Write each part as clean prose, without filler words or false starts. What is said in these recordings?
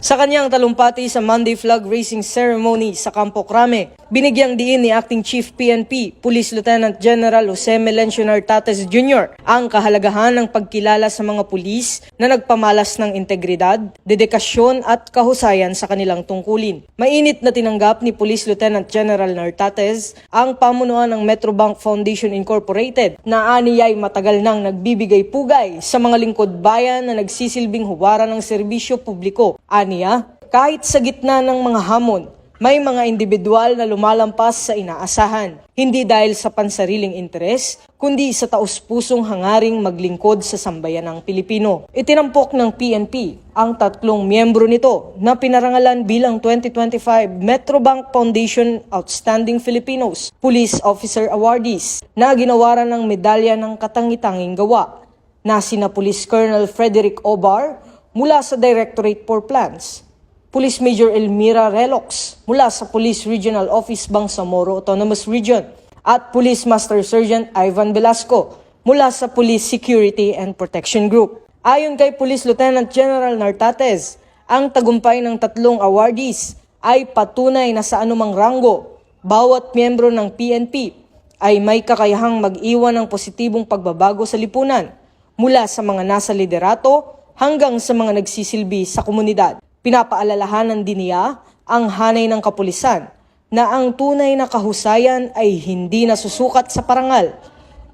Sa kanyang talumpati sa Monday flag raising ceremony sa Campo Crame, binigyang diin ni Acting Chief PNP, Police Lieutenant General Jose Melencio Nartates Jr. ang kahalagahan ng pagkilala sa mga pulis na nagpamalas ng integridad, dedikasyon at kahusayan sa kanilang tungkulin. Mainit na tinanggap ni Police Lieutenant General Nartates ang pamunuan ng Metrobank Foundation Incorporated na aniyay matagal nang nagbibigay pugay sa mga lingkod bayan na nagsisilbing huwaran ng serbisyo publiko. Aniya, kahit sa gitna ng mga hamon, may mga individual na lumalampas sa inaasahan, hindi dahil sa pansariling interes, kundi sa taus-pusong hangaring maglingkod sa sambayanang Pilipino. Itinampok ng PNP ang 3 miyembro nito na pinarangalan bilang 2025 Metrobank Foundation Outstanding Filipinos Police Officer Awardees na ginawaran ng medalya ng katangi-tanging gawa na sina Police Colonel Frederick Obar mula sa Directorate for Plans, Police Major Elmira Relox mula sa Police Regional Office Bangsamoro Autonomous Region at Police Master Sergeant Ivan Velasco mula sa Police Security and Protection Group. Ayon kay Police Lieutenant General Nartates, ang tagumpay ng 3 awardees ay patunay na sa anumang ranggo, bawat miyembro ng PNP ay may kakayahang mag-iwan ng positibong pagbabago sa lipunan mula sa mga nasa liderato hanggang sa mga nagsisilbi sa komunidad. Pinapaalalahanan din niya ang hanay ng kapulisan na ang tunay na kahusayan ay hindi nasusukat sa parangal,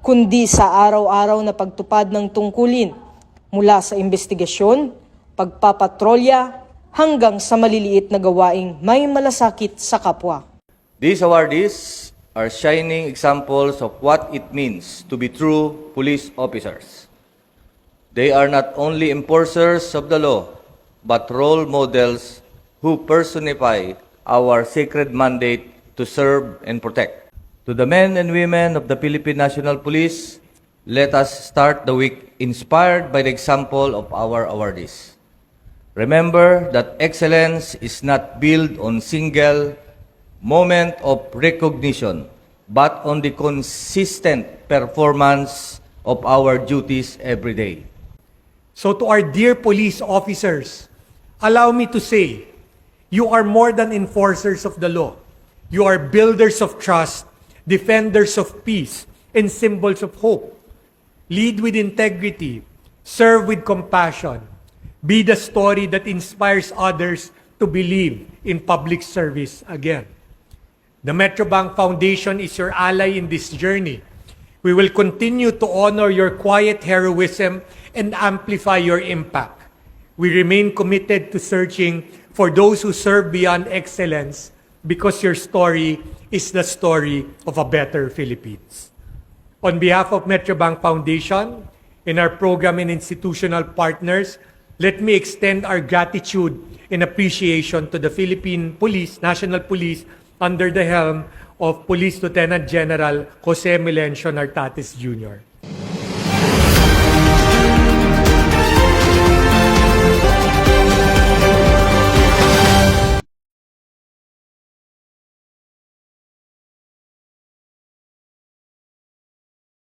kundi sa araw-araw na pagtupad ng tungkulin mula sa investigasyon, pagpapatrolya, hanggang sa maliliit na gawaing may malasakit sa kapwa. These awardees are shining examples of what it means to be true police officers. They are not only enforcers of the law, but role models who personify our sacred mandate to serve and protect. To the men and women of the Philippine National Police, let us start the week inspired by the example of our awardees. Remember that excellence is not built on single moment of recognition, but on the consistent performance of our duties every day. So to our dear police officers, allow me to say, you are more than enforcers of the law. You are builders of trust, defenders of peace, and symbols of hope. Lead with integrity, serve with compassion, be the story that inspires others to believe in public service again. The Metrobank Foundation is your ally in this journey. We will continue to honor your quiet heroism and amplify your impact. We remain committed to searching for those who serve beyond excellence because your story is the story of a better Philippines. On behalf of Metrobank Foundation and our program and institutional partners, let me extend our gratitude and appreciation to the Philippine Police, National Police, under the helm of Police Lieutenant General Jose Melencio Nartates Jr.